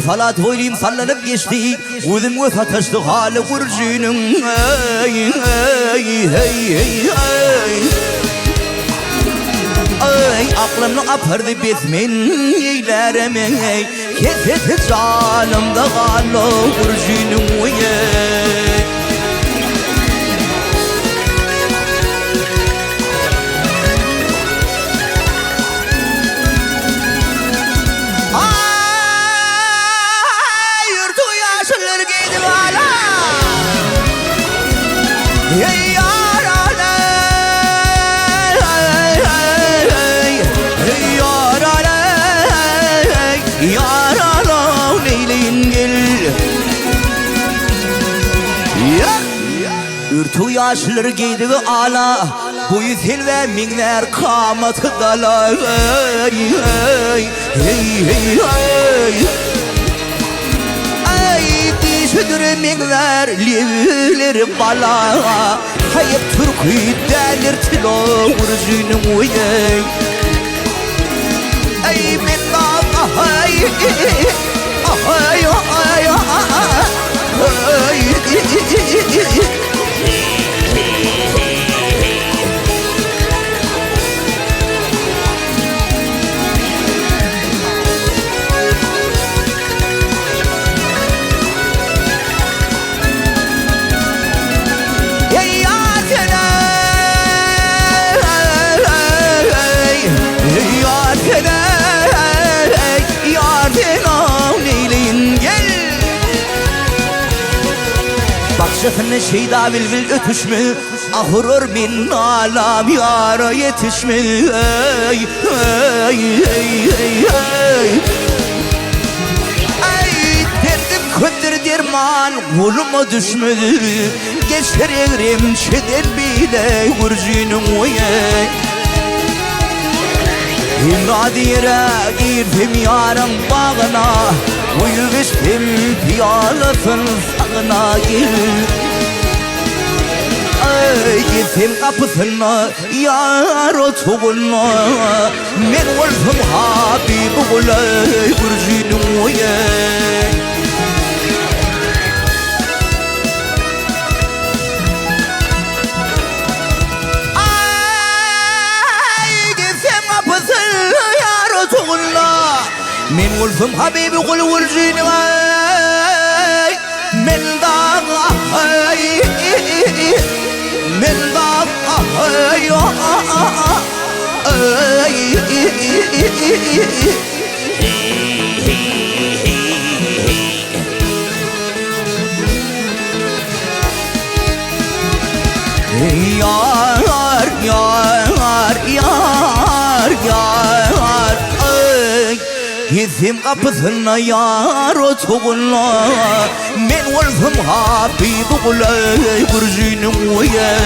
Falat oyluyum sallanıp geçti Uzun ve sataştı hali kurcunun Ay aklımı apardı bitmen eylerime Kesesi canımda kalı kurcunun Ürtü yaşlıları giydiği ala Boyu sil ve minler kamatı dala Ay dişidir minler livleri bala Hayıp Türk'ü delirtilo vurcunun uye Ay minna ay ay ay ay Şefine şeyda vilvil ötüşmü Ahurur min alam yara yetişmü Ay derdim kötür derman Kuluma düşmedi Geçerim şeden bile Vurcunum oye Nadire girdim yarın bağına Uyuştum piyalasın sağına gel Ay gittim kapısına yar otuğuna Men olsam Habib olay Vurcunum oye من ولفم حبيبي قل ورجيني من ضاق من ضاق yar yar yar yar Gittim kapısına yar otuğuna Men olsam Habib olay Vurcunum oye